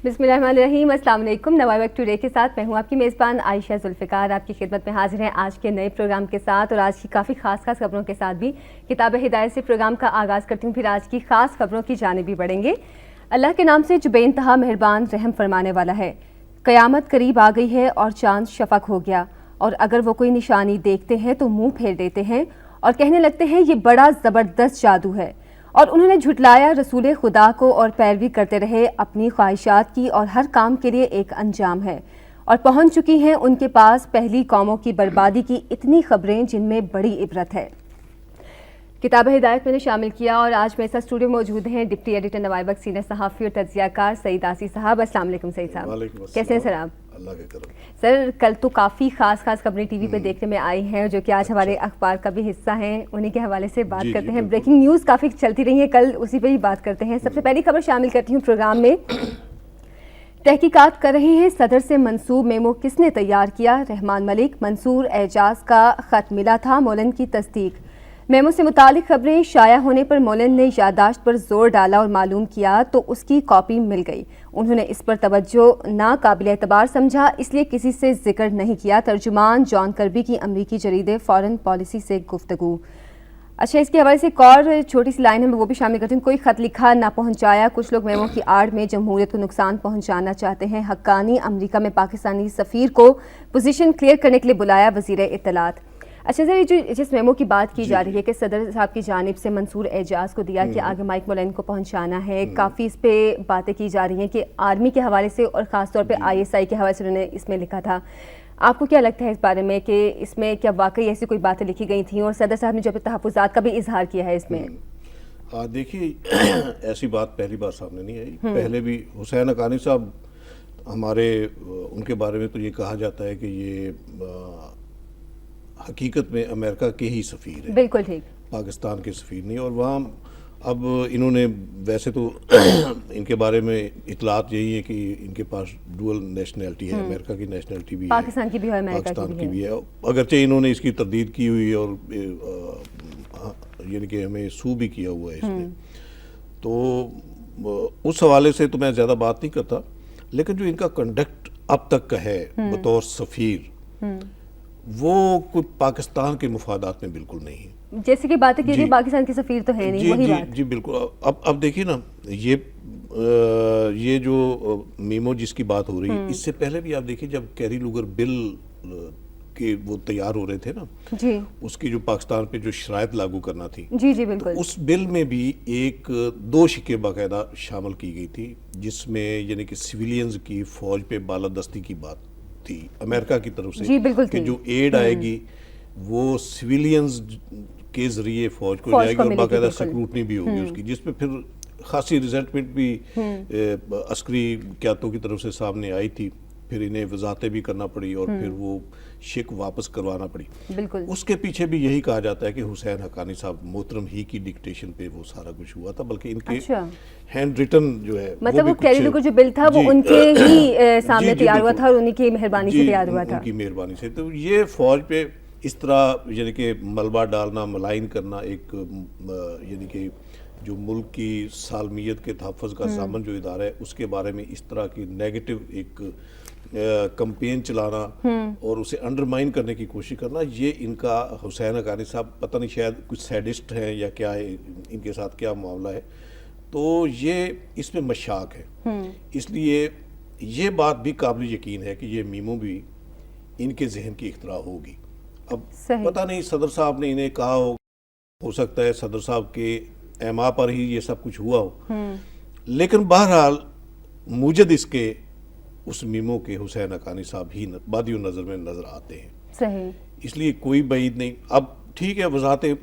بسم اللہ الرحمن الرحیم، السلام علیکم۔ نوائی وقت ٹوڈے کے ساتھ میں ہوں آپ کی میزبان عائشہ ذوالفقار، آپ کی خدمت میں حاضر ہیں آج کے نئے پروگرام کے ساتھ اور آج کی کافی خاص خبروں کے ساتھ بھی۔ کتاب ہدایت سے پروگرام کا آغاز کرتی ہوں، پھر آج کی خاص خبروں کی جانب بھی بڑھیں گے۔ اللہ کے نام سے جو بے انتہا مہربان رحم فرمانے والا ہے۔ قیامت قریب آ گئی ہے اور چاند شفق ہو گیا، اور اگر وہ کوئی نشانی دیکھتے ہیں تو منہ پھیر دیتے ہیں اور کہنے لگتے ہیں یہ بڑا زبردست جادو ہے، اور انہوں نے جھٹلایا رسول خدا کو اور پیروی کرتے رہے اپنی خواہشات کی، اور ہر کام کے لیے ایک انجام ہے، اور پہنچ چکی ہیں ان کے پاس پہلی قوموں کی بربادی کی اتنی خبریں جن میں بڑی عبرت ہے۔ کتاب ہدایت میں نے شامل کیا، اور آج میرے ساتھ اسٹوڈیو موجود ہیں ڈپٹی ایڈیٹر نوائی وقت سینئر صحافی اور تجزیہ کار سعید آسی صاحب۔ السلام علیکم سعید صاحب، کیسے ہیں سر آپ؟ اللہ کے کرم۔ سر کل تو کافی خاص خبریں ٹی وی پہ دیکھنے میں آئی ہیں جو کہ آج ہمارے اخبار کا بھی حصہ ہیں، انہی کے حوالے سے بات کرتے ہیں۔ بریکنگ نیوز کافی چلتی رہی ہیں، کل اسی پہ ہی بات کرتے ہیں۔ سب سے پہلی خبر شامل کرتی ہوں پروگرام میں۔ تحقیقات کر رہے ہیں صدر سے منسوب میمو کس نے تیار کیا؟ رحمان ملک۔ منصور اعجاز کا خط ملا تھا، مولن کی تصدیق۔ میمو سے متعلق خبریں شائع ہونے پر مولن نے یادداشت پر زور ڈالا اور معلوم کیا تو اس کی کاپی مل گئی۔ انہوں نے اس پر توجہ ناقابل اعتبار سمجھا، اس لیے کسی سے ذکر نہیں کیا۔ ترجمان جان کربی کی امریکی جریدے فارن پالیسی سے گفتگو۔ اچھا، اس کے حوالے سے ایک اور چھوٹی سی لائن ہے، میں وہ بھی شامل کرتی ہوں۔ کوئی خط لکھا نہ پہنچایا، کچھ لوگ میمو کی آڑ میں جمہوریت کو نقصان پہنچانا چاہتے ہیں۔ حقانی امریکہ میں پاکستانی سفیر کو پوزیشن کلیئر کرنے کے لیے بلایا وزیر اطلاعات۔ اچھا سر، یہ جس میمو کی بات کی جا رہی ہے کہ صدر صاحب کی جانب سے منصور اعجاز کو دیا کہ آگے مائک مولین کو پہنچانا ہے، کافی اس پہ باتیں کی جا رہی ہیں کہ آرمی کے حوالے سے اور خاص طور پہ ISI کے حوالے سے انہوں نے اس میں لکھا تھا۔ آپ کو کیا لگتا ہے اس بارے میں کہ اس میں کیا واقعی ایسی کوئی باتیں لکھی گئی تھیں، اور صدر صاحب نے جو اپنے تحفظات کا بھی اظہار کیا ہے اس میں؟ دیکھیے، ایسی بات پہلی بار سامنے نہیں آئی، پہلے بھی حسین حقانی صاحب ہمارے ان کے بارے میں تو یہ کہا جاتا ہے کہ یہ حقیقت میں امریکہ کے ہی سفیر ہیں، بالکل ٹھیک، پاکستان کے سفیر نہیں۔ اور وہاں اب انہوں نے ویسے تو ان کے بارے میں اطلاعات یہی ہے کہ ان کے پاس ڈوئل نیشنلٹی ہے، امریکہ کی نیشنلٹی بھی ہے، پاکستان کی بھی ہے، پاکستان کی بھی ہے، اگرچہ انہوں نے اس کی تردید کی ہوئی اور یعنی کہ ہمیں سو بھی کیا ہوا ہے اس نے، تو اس حوالے سے تو میں زیادہ بات نہیں کرتا، لیکن جو ان کا کنڈکٹ اب تک کا ہے بطور سفیر، وہ کوئی پاکستان کے مفادات میں بالکل نہیں ہے۔ جیسے کہ باتیں کی رہی پاکستان کے سفیر تو ہے نہیں، وہی بات۔ جی بالکل۔ اب دیکھیے نا، یہ جو میمو جس کی بات ہو رہی ہے، اس سے پہلے بھی آپ دیکھیں جب کیری لوگر بل کے وہ تیار ہو رہے تھے نا، جی، اس کی جو پاکستان پہ جو شرائط لاگو کرنا تھی، جی جی بالکل، اس بل میں بھی ایک دو شقیں باقاعدہ شامل کی گئی تھی، جس میں یعنی کہ سویلینز کی فوج پہ بالادستی کی بات تھی امریکہ کی طرف سے، جی بالکل کہ جو ایڈ آئے گی وہ سویلینز کے ذریعے فوج کو جائے گی، اور باقاعدہ سکروٹنی بھی ہوگی اس کی، جس پہ پھر خاصی ریزنٹمنٹ بھی عسکری قیادتوں کی طرف سے سامنے آئی تھی، پھر انہیں وضاحتیں بھی کرنا پڑی اور پھر وہ شک واپس کروانا پڑی۔ بالکل، اس کے پیچھے بھی یہی کہا جاتا ہے کہ حسین حقانی صاحب محترم ہی کی ڈکٹیشن پہ وہ سارا کچھ ہوا تھا، بلکہ ان کے ہینڈ ریٹن جو ہے، مطلب وہ کیری لوگر جو بل تھا وہ ان کے ہی سامنے تیار ہوا تھا اور انہی کی مہربانی سے تیار ہوا تھا، ان کی مہربانی سے۔ تو یہ فوج پہ اس طرح یعنی کہ ملبہ ڈالنا، ملائن کرنا، ایک یعنی کہ جو ملک کی سالمیت کے تحفظ کا ضامن جو ادارہ ہے، اس کے بارے میں اس طرح کی نیگیٹو ایک کمپین چلانا اور اسے انڈرمائن کرنے کی کوشش کرنا، یہ ان کا حسین حقانی صاحب پتہ نہیں شاید کچھ سیڈسٹ ہیں یا کیا ہے، ان کے ساتھ کیا معاملہ ہے، تو یہ اس میں مشاق ہے۔ اس لیے یہ بات بھی قابل یقین ہے کہ یہ میمو بھی ان کے ذہن کی اختراع ہوگی۔ اب پتہ نہیں صدر صاحب نے انہیں کہا ہو سکتا ہے صدر صاحب کے ایما پر ہی یہ سب کچھ ہوا ہو، لیکن بہرحال موجد اس کے اس میمو کے حسین حقانی صاحب ہی بادی نظر میں نظر آتے ہیں، صحیح، اس لیے کوئی بعید نہیں۔ اب ٹھیک ہے، وضاحتیں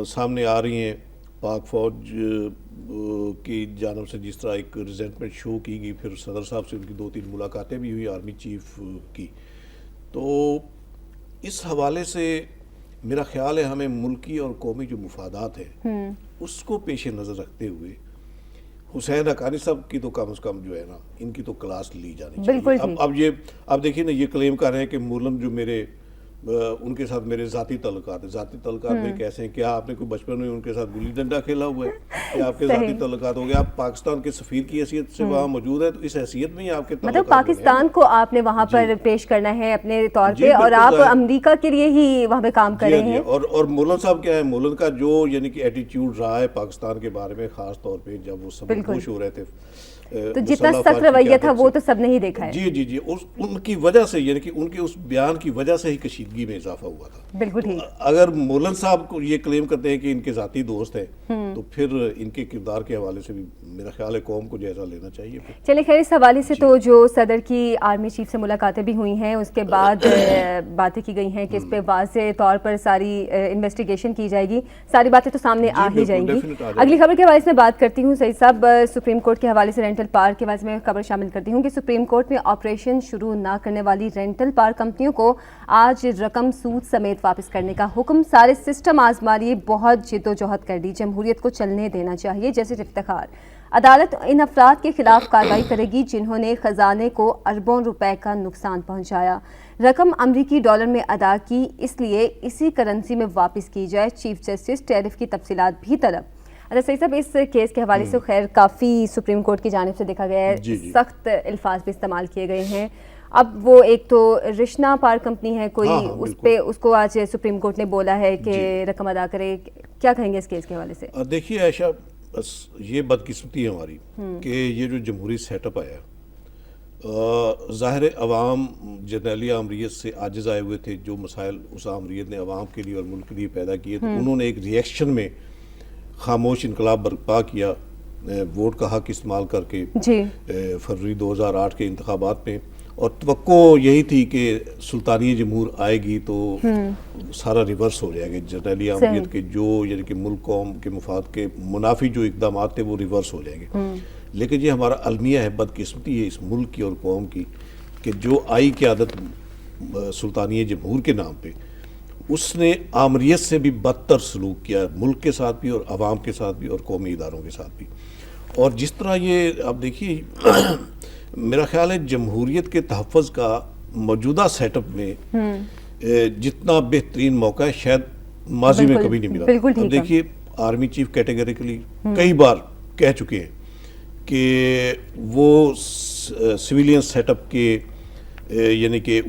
سامنے آ رہی ہیں، پاک فوج کی جانب سے جس طرح ایک ریزنٹمنٹ شو کی گئی، پھر صدر صاحب سے ان کی 2-3 ملاقاتیں بھی ہوئی آرمی چیف کی، تو اس حوالے سے میرا خیال ہے ہمیں ملکی اور قومی جو مفادات ہیں اس کو پیش نظر رکھتے ہوئے حسین حقانی صاحب کی تو کم از کم جو ہے نا، ان کی تو کلاس لی جانی چاہیے۔ اب دیکھیے نا، یہ کلیم کر رہے ہیں کہ مولن جو میرے ان کے ساتھ میرے ذاتی تعلقات ہیں. ذاتی تعلقات میں کیسے ہیں؟ کیا آپ نے کوئی بچپن میں ان کے ساتھ گلی ڈنڈا کھیلا ہوا ہے؟ کیا آپ کے ذاتی تعلقات ہو گیا؟ آپ پاکستان کے سفیر کی حیثیت سے وہاں موجود ہے تو اس حیثیت میں ہی آپ کے تعلقات مطلب پاکستان کو آپ نے وہاں پر پیش کرنا ہے اپنے طور پہ اور آپ امریکہ کے لیے ہی وہاں پہ کام کر رہے ہیں. اور مولن صاحب کیا ہے، مولن کا جو یعنی کہ ایٹیٹیوڈ رہا ہے پاکستان کے بارے میں، خاص طور پہ جب وہ سب خوش ہو رہے تھے تو جتنا سخت رویہ تھا وہ تو سب نے ہی دیکھا ہے. جی ان کی وجہ سے یعنی کہ ان کے اس بیان کی وجہ سے ہی کشیدگی میں اضافہ ہوا تھا. بالکل ٹھیک. اگر مولن صاحب کو یہ کلیم کرتے ہیں کہ ان کے ذاتی دوست ہیں تو پھر ان کے کردار کے حوالے سے بھی میرا خیال ہے قوم کو جائزہ لینا چاہیے. چلے خیر، اس حوالے سے تو جو صدر کی آرمی چیف سے ملاقاتیں بھی ہوئی ہیں، اس کے بعد باتیں کی گئی ہیں کہ اس پہ واضح طور پر ساری انویسٹیگیشن کی جائے گی، ساری باتیں تو سامنے آ ہی جائیں گی. اگلی خبر کے حوالے سے بات کرتی ہوں سعید صاحب. سپریم کورٹ کے حوالے سے رینٹل پارک کے حوالے سے میں خبر شامل کرتی ہوں کہ سپریم کورٹ میں آپریشن شروع نہ کرنے والی رینٹل پارک کمپنیوں کو آج رقم سود سمیت واپس کرنے کا حکم. سارے سسٹم آزما لیے، بہت جد و جہد کر دی، جمہوریت کو چلنے دینا چاہیے جیسے افتخار. عدالت ان افراد کے خلاف کارروائی کرے گی جنہوں نے خزانے کو اربوں روپے کا نقصان پہنچایا. رقم امریکی ڈالر میں ادا کی، اس لیے اسی کرنسی میں واپس کی جائے. چیف جسٹس ٹیرف کی تفصیلات بھی طلب. اچھا سعید صاحب، اس کیس کے حوالے سے خیر کافی سپریم کورٹ کی جانب سے دیکھا گیا ہے، سخت الفاظ بھی استعمال کیے گئے ہیں. اب وہ ایک تو رشنا پارک کمپنی ہے کوئی، اس کو آج سپریم کورٹ نے بولا ہے کہ رقم ادا کرے. کیا کہیں گے اس کیس کے حوالے سے؟ دیکھیے عائشہ، بس یہ بدقسمتی ہے ہماری کہ یہ جو جمہوری سیٹ اپ آیا، ظاہر عوام جرنیلی آمریت سے عاجز آئے ہوئے تھے. جو مسائل اس آمریت نے عوام کے لیے اور ملک کے لیے پیدا کیے تو انہوں نے ایک ریئیکشن میں خاموش انقلاب برپا کیا، ووٹ کا حق استعمال کر کے فروری 2008 کے انتخابات میں. اور توقع یہی تھی کہ سلطانی جمہور آئے گی تو سارا ریورس ہو جائے گا. جرنیلی آمریت کے جو یعنی کہ ملک قوم کے مفاد کے منافی جو اقدامات تھے وہ ریورس ہو جائیں گے. لیکن یہ ہمارا المیہ ہے، بدقسمتی ہے اس ملک کی اور قوم کی کہ جو آئی قیادت سلطانی جمہور کے نام پہ، اس نے آمریت سے بھی بدتر سلوک کیا، ملک کے ساتھ بھی اور عوام کے ساتھ بھی اور قومی اداروں کے ساتھ بھی. اور جس طرح یہ آپ دیکھیے، میرا خیال ہے جمہوریت کے تحفظ کا موجودہ سیٹ اپ میں جتنا بہترین موقع ہے شاید ماضی میں کبھی نہیں ملا. اب دیکھیے آرمی چیف کیٹیگریکلی کئی بار کہہ چکے ہیں کہ وہ سویلین سیٹ اپ کے یعنی کہ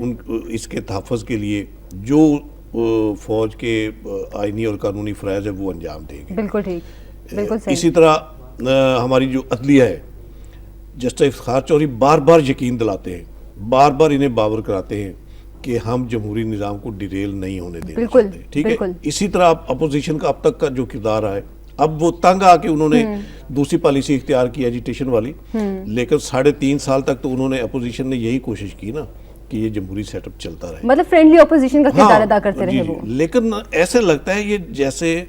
اس کے تحفظ کے لیے جو فوج کے آئینی اور قانونی فرائض ہے وہ انجام دیں گے. بالکل ٹھیک، بالکل صحیح. اسی طرح ہماری جو عدلیہ ہے، جسٹس افتخار چوہدری بار بار یقین دلاتے ہیں، بار بار انہیں باور کراتے ہیں کہ ہم جمہوری نظام کو ڈیریل نہیں ہونے دینا چاہتے. ٹھیک ہے. اسی طرح اپوزیشن کا اب تک کا جو کردار ہے، اب وہ تنگ آ کے انہوں نے دوسری پالیسی اختیار کی ایجیٹیشن والی، لیکن 3.5 سال تک تو انہوں نے اپوزیشن نے یہی کوشش کی نا کہ یہ جمہوری سیٹ اپ چلتا رہے، مطلب فرینڈلی اپوزیشن کا کردار ادا کرتے رہے وہ. لیکن ایسے لگتا ہے یہ جیسے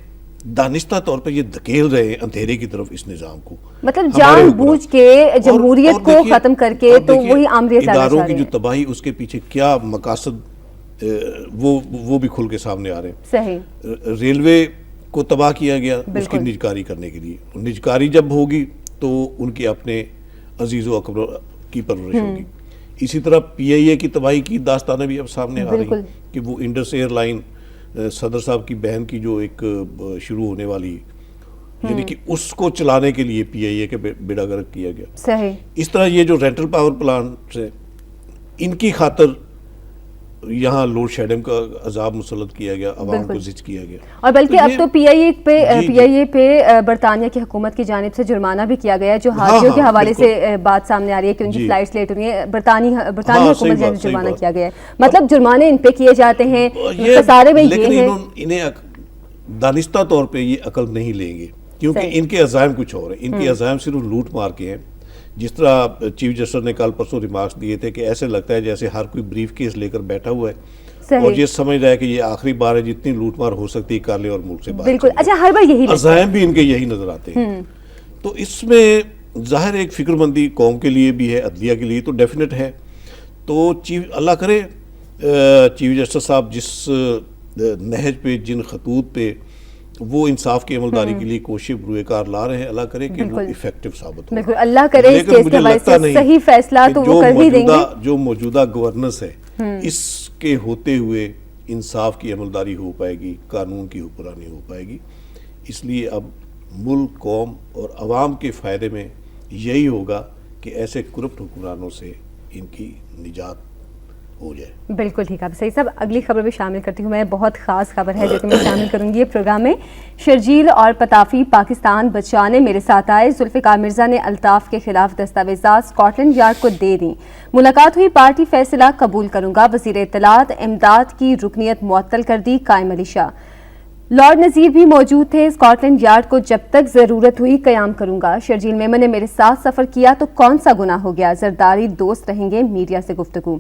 دانستہ طور پر یہ دھکیل رہے ہیں اندھیرے کی طرف اس نظام کو، مطلب جان بوجھ کے جمہوریت کو ختم کر کے. تو وہی آمریت اداروں کی جو تباہی، اس کے پیچھے کیا مقاصد وہ بھی کھل کے سامنے آ رہے ہیں. صحیح. ریلوے کو تباہ کیا گیا اس کی نجکاری کرنے کے لیے. نجکاری جب ہوگی تو ان کے اپنے عزیز و اکبر کی پرورش ہوگی. اسی طرح پی آئی اے کی تباہی کی داستانیں بھی اب سامنے آ رہی ہیں کہ وہ انڈس ایئر لائن صدر صاحب کی بہن کی جو ایک شروع ہونے والی، یعنی کہ اس کو چلانے کے لیے پی آئی اے کے بیڑا گرک کیا گیا. صحیح. اس طرح یہ جو رینٹل پاور پلانٹ ہیں، ان کی خاطر یہاں لوڈ شیڈنگ کا عذاب مسلط کیا گیا، عوام کو زچ کیا گیا. اور بلکہ اب تو پی آئی اے پہ برطانیہ کی حکومت کی جانب سے جرمانہ بھی کیا گیا ہے، جو حاجیوں کے حوالے سے بات سامنے آ رہی ہے کہ ان کی فلائٹس لیٹ ہو رہی ہیں. برطانیہ حکومت سے جرمانہ کیا گیا ہے. مطلب جرمانے ان پہ کیے جاتے ہیں، خسارے میں یہ ہیں. انہیں دانستہ طور پہ یہ عقل نہیں لیں گے کیونکہ ان کے عزائم کچھ اور ہیں. ان کے عزائم صرف لوٹ مار کے ہیں. جس طرح چیف جسٹس نے کل پرسوں ریمارکس دیے تھے کہ ایسے لگتا ہے جیسے ہر کوئی بریف کیس لے کر بیٹھا ہوا ہے اور یہ سمجھ رہا ہے کہ یہ آخری بار ہے، جتنی لوٹ مار ہو سکتی ہے کر لے اور ملک سے باہر. بالکل. اچھا، ہر بار یہی عزائم بھی ان کے یہی نظر آتے ہیں. تو اس میں ظاہر ایک فکر مندی قوم کے لیے بھی ہے، عدلیہ کے لیے تو ڈیفینیٹ ہے. تو اللہ کرے چیف جسٹس صاحب جس نہج پہ، جن خطوط پہ وہ انصاف کی عملداری کے لیے کوشش بروئے کار لا رہے ہیں، اللہ کرے کہ وہ ایفیکٹو ثابت ہو. بالکل اللہ کرے اس کیس کے حوالے سے صحیح فیصلہ تو وہ کر ہی دیں گے. جو موجودہ گورننس ہے اس کے ہوتے ہوئے انصاف کی عملداری ہو پائے گی، قانون کی حکمرانی ہو پائے گی. اس لیے اب ملک، قوم اور عوام کے فائدے میں یہی ہوگا کہ ایسے کرپٹ حکمرانوں سے ان کی نجات ہو جائے. بالکل ٹھیک ہے. آپ صحیح صاحب اگلی خبر بھی شامل کرتی ہوں میں. بہت خاص خبر ہے جو کہ میں شامل کروں گی پروگرام میں. شرجیل اور پتافی پاکستان بچانے میرے ساتھ آئے. ذوالفقار مرزا نے الطاف کے خلاف دستاویزات اسکاٹ یارڈ کو دے دیں. ملاقات ہوئی، پارٹی فیصلہ قبول کروں گا. وزیر اطلاعات امداد کی رکنیت معطل کر دی. قائم علی شاہ. لارڈ نذیر بھی موجود تھے. اسکاٹ یارڈ کو جب تک ضرورت ہوئی قیام کروں گا. شرجیل میمن نے میرے ساتھ سفر کیا تو کون سا گناہ ہو گیا. زرداری دوست رہیں گے. میڈیا سے گفتگو.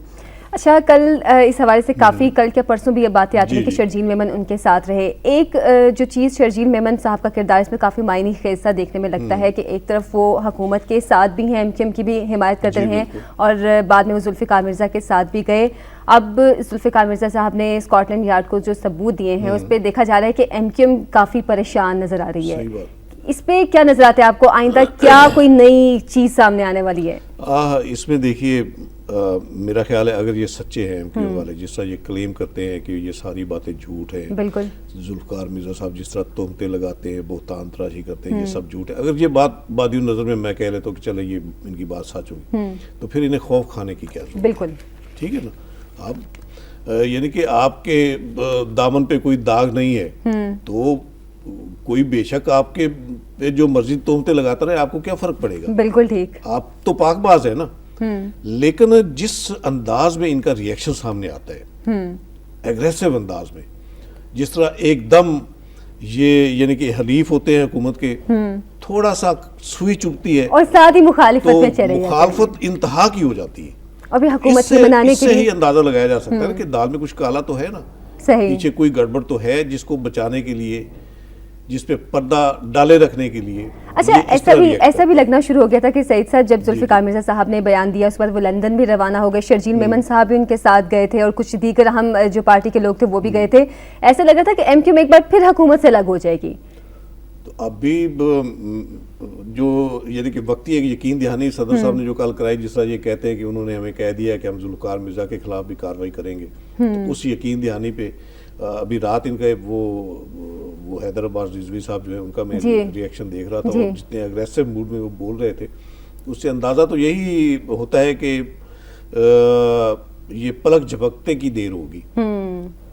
اچھا، کل اس حوالے سے کافی کل کے پرسوں بھی یہ باتیں آتی ہیں کہ شرجیل میمن ان کے ساتھ رہے. ایک جو چیز شرجیل میمن صاحب کا کردار اس میں کافی معنی خیز سا دیکھنے میں لگتا ہے کہ ایک طرف وہ حکومت کے ساتھ بھی ہیں، ایم کیو ایم کی بھی حمایت کرتے رہے ہیں، اور بعد میں وہ ذوالفقار مرزا کے ساتھ بھی گئے. اب ذوالفقار مرزا صاحب نے اسکاٹ لینڈ یارڈ کو جو ثبوت دیے ہیں اس پہ دیکھا جا رہا ہے کہ ایم کیو ایم کافی پریشان نظر آ رہی ہے. اس پہ کیا نظر آتا ہے آپ کو؟ آئندہ کیا کوئی نئی چیز سامنے آنے والی ہے؟ اس میں دیکھیے، میرا خیال ہے اگر یہ سچے ہیں ایم کیو ایم والے، جس طرح یہ کلیم کرتے ہیں کہ یہ ساری باتیں جھوٹ ہیں، بالکل ذوالفقار مرزا صاحب جس طرح تہمتیں لگاتے ہیں، بہتان تراشی کرتے ہیں، یہ سب جھوٹ ہے. اگر یہ بات بادی نظر میں کہہ لیتا ہوں کہ چلے یہ ان کی بات سچ ہوئی، تو پھر انہیں خوف کھانے کی کیا ضرورت؟ بالکل ٹھیک ہے نا. اب یعنی کہ آپ کے دامن پہ کوئی داغ نہیں ہے تو کوئی بے شک آپ کے جو مرضی تہمتیں لگاتا رہے، آپ کو کیا فرق پڑے گا؟ بالکل ٹھیک. آپ تو پاک باز ہے نا. لیکن جس انداز میں ان کا ریئیکشن سامنے آتا ہے، ایگریسو انداز میں، جس طرح ایک دم یہ یعنی کہ حلیف ہوتے ہیں حکومت کے، تھوڑا سا سوئی چبھتی ہے اور ساتھ ہی مخالفت میں چلے جاتے ہیں، مخالفت انتہا کی ہو جاتی ہے. اور بھی حکومت کو بنانے کے اس سے لیے ہی اندازہ لگایا جا سکتا ہے کہ دال میں کچھ کالا تو ہے نا، صحیح پیچھے کوئی گڑبڑ تو ہے جس کو بچانے کے لیے، جس پہ پردہ ڈالے رکھنے کے لیے. اچھا، ایسا بھی لگنا شروع ہو گیا تھا کہ سعید صاحب جب ذوالفقار مرزا صاحب نے بیان دیا اس کے بعد وہ لندن بھی روانہ ہو گئے. شرجیل میمن صاحب بھی ان کے ساتھ گئے تھے اور کچھ دیگر اہم جو پارٹی کے لوگ تھے وہ بھی گئے تھے. ایسا لگ رہا تھا کہ ایم کیو ایم ایک بار پھر حکومت سے الگ ہو جائے گی. تو اب بھی جو یعنی کہ وقتی ایک یقین دہانی صدر صاحب نے جو کل کرائی، جس طرح یہ کہتے ہیں کہ انہوں نے ہمیں کہہ دیا کہ ہم ذوالفقار مرزا کے خلاف بھی کارروائی کریں گے، تو اس یقین دہانی پہ ابھی رات ان کا وہ حیدرآباد رضوی صاحب جو ہے ان کا میں ریئیکشن دیکھ رہا تھا، اور جتنے اگریسو موڈ میں وہ بول رہے تھے، اس سے اندازہ تو یہی ہوتا ہے کہ یہ پلک جھپکتے کی دیر ہوگی.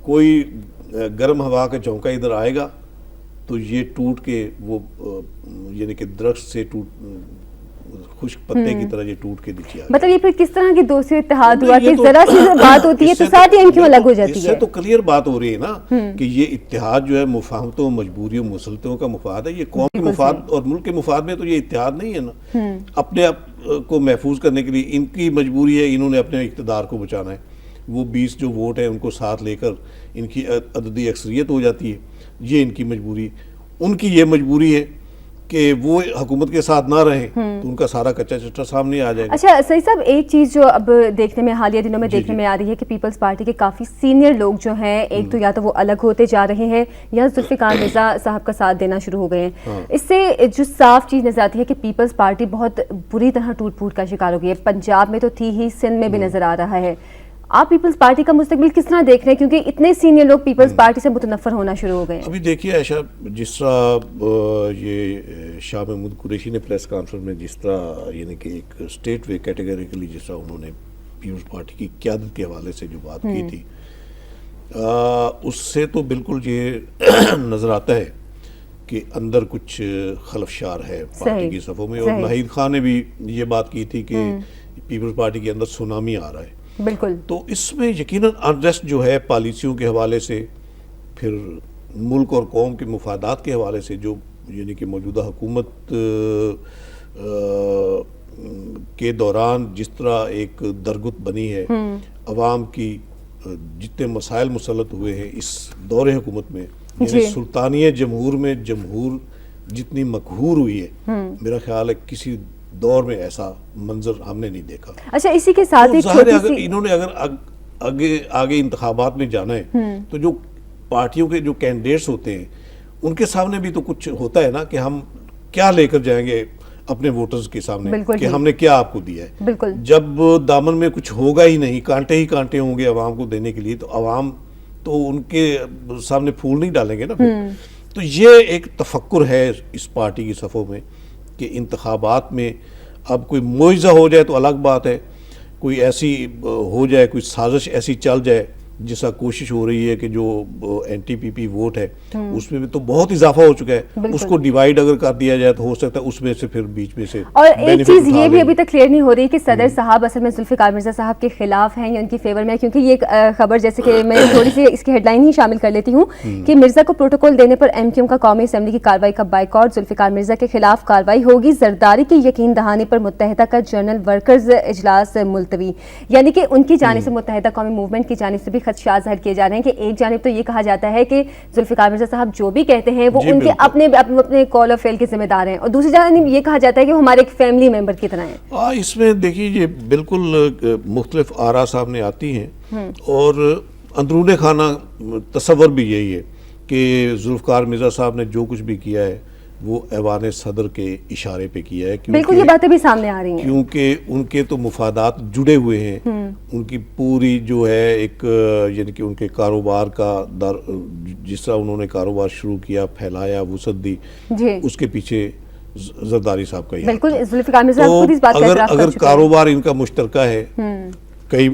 کوئی گرم ہوا کا جھونکا ادھر آئے گا تو یہ ٹوٹ کے وہ یعنی کہ درخت سے خشک پتے کی طرح یہ ٹوٹ کے نیچے آ گیا. مطلب یہ پھر کس طرح کی دوستی اتحاد ہوا کہ ذرا سی بات ہوتی ہے تو ساتھ ہی ان کی الگ ہو جاتی ہے؟ اس سے تو کلیئر بات ہو رہی ہے نا کہ یہ اتحاد جو ہے مفاہمتوں، مجبوریوں، مسلطوں کا مفاد ہے. یہ قوم کے مفاد اور ملک کے مفاد میں تو یہ اتحاد نہیں ہے نا. اپنے آپ کو محفوظ کرنے کے لیے ان کی مجبوری ہے، انہوں نے اپنے اقتدار کو بچانا ہے. وہ 20 جو ووٹ ہیں ان کو ساتھ لے کر ان کی عددی اکثریت ہو جاتی ہے، یہ ان کی مجبوری. ان کی یہ مجبوری ہے کہ وہ حکومت کے ساتھ نہ رہیں تو ان کا سارا کچا چٹا سامنے آ جائے گا. اچھا سعید صاحب، ایک چیز جو اب دیکھنے میں حالیہ دنوں میں دیکھنے میں آ رہی ہے کہ پیپلز پارٹی کے کافی سینئر لوگ جو ہیں، ایک تو یا تو وہ الگ ہوتے جا رہے ہیں یا ذوالفقار مرزا صاحب کا ساتھ دینا شروع ہو گئے ہیں. اس سے جو صاف چیز نظر آتی ہے کہ پیپلز پارٹی بہت بری طرح ٹوٹ پھوٹ کا شکار ہو گئی ہے. پنجاب میں تو تھی ہی، سندھ میں بھی نظر آ رہا ہے. آپ پیپلز پارٹی کا مستقبل کس طرح دیکھ رہے ہیں کیونکہ اتنے سینئر لوگ پیپلز پارٹی سے متنفر ہونا شروع ہو گئے ہیں؟ ابھی دیکھیے عائشہ، جس طرح یہ شاہ محمود قریشی نے پریس کانفرنس میں جس طرح یعنی کہ ایک اسٹیٹ وے کیٹیگریکلی جس طرح انہوں نے پیپلز پارٹی کی قیادت کے حوالے سے جو بات کی تھی، اس سے تو بالکل یہ نظر آتا ہے کہ اندر کچھ خلفشار ہے پارٹی کی صفوں میں. اور ناہید خان نے بھی یہ بات کی تھی کہ پیپلز پارٹی کے اندر سونامی آ رہا ہے. بالکل. تو اس میں یقیناً انریسٹ جو ہے پالیسیوں کے حوالے سے، پھر ملک اور قوم کے مفادات کے حوالے سے، جو یعنی کہ موجودہ حکومت کے دوران جس طرح ایک درگت بنی ہے، عوام کی جتنے مسائل مسلط ہوئے ہیں اس دور حکومت میں، یعنی سلطانیہ جمہور میں جمہور جتنی مقہور ہوئی ہے، میرا خیال ہے کسی دور میں ایسا منظر ہم نے نہیں دیکھا. اچھا، اسی کے ساتھ انہوں نے اگر آگے انتخابات میں جانا ہے تو جو پارٹیوں کے جو کینڈیڈیٹس ہوتے ہیں ان کے سامنے بھی تو کچھ ہوتا ہے نا کہ ہم کیا لے کر جائیں گے اپنے ووٹرز کے سامنے کہ ہم نے کیا آپ کو دیا ہے. جب دامن میں کچھ ہوگا ہی نہیں، کانٹے ہی کانٹے ہوں گے عوام کو دینے کے لیے، تو عوام تو ان کے سامنے پھول نہیں ڈالیں گے نا پھر. تو یہ ایک تفکر ہے اس پارٹی کی صفوں میں کہ انتخابات میں اب کوئی معجزہ ہو جائے تو الگ بات ہے, کوئی ایسی ہو جائے, کوئی سازش ایسی چل جائے جیسا کوشش ہو رہی ہے کہ جو N T P P vote ہے اس میں بھی تو بہت اضافہ ہو چکا ہے, اس کو ڈیوائیڈ اگر کر دیا جائے تو ہو سکتا ہے اس میں سے پھر بیچ میں سے. اور ایک چیز یہ بھی ابھی تک کلیئر نہیں ہو رہی کہ صدر صاحب اصل میں ذوالفقار مرزا صاحب کے خلاف ہیں یا ان کی فیور میں, کیونکہ یہ خبر جیسے کہ میں تھوڑی سی اس کی ہیڈ لائن ہی شامل کر لیتی ہوں کہ مرزا کو پروٹوکول دینے پر ایم کیو ایم کا قومی اسمبلی کی کارروائی کا بائیکاٹ, ذوالفقار مرزا کے خلاف کارروائی ہوگی, زرداری کی یقین دہانی پر متحدہ کا جنرل ورکرز اجلاس ملتوی. یعنی کہ ان کی جانب سے متحدہ قومی موومنٹ کی جانب سے بھی خدشات ظاہر کیے جا رہے ہیں کہ ایک جانب تو یہ کہا جاتا ہے کہ ذوالفقار مرزا صاحب جو بھی کہتے ہیں وہ ان کے اپنے کال اور فیل کے ذمہ دار ہیں, اور دوسری جانب یہ کہا جاتا ہے کہ وہ ہمارے ایک فیملی ممبر کی طرح ہیں. اس میں دیکھیے یہ بالکل مختلف آراء سامنے آتی ہیں اور اندرون خانہ تصور بھی یہی ہے کہ ذوالفقار مرزا صاحب نے جو کچھ بھی کیا ہے وہ ایوان صدر کے اشارے پہ کیا ہے. بالکل یہ باتیں بھی سامنے آ رہی ہیں کیونکہ ان کے تو مفادات جڑے ہوئے ہیں, ان کی پوری جو ہے ایک یعنی کہ ان کے کاروبار کا جس طرح انہوں نے کاروبار شروع کیا, پھیلایا, وسعت دی, اس کے پیچھے زرداری صاحب کا ہی. بالکل ذوالفقار مرزا خود اس بات کا اعتراف کر چکے ہیں. اگر کاروبار ان کا مشترکہ ہے کئی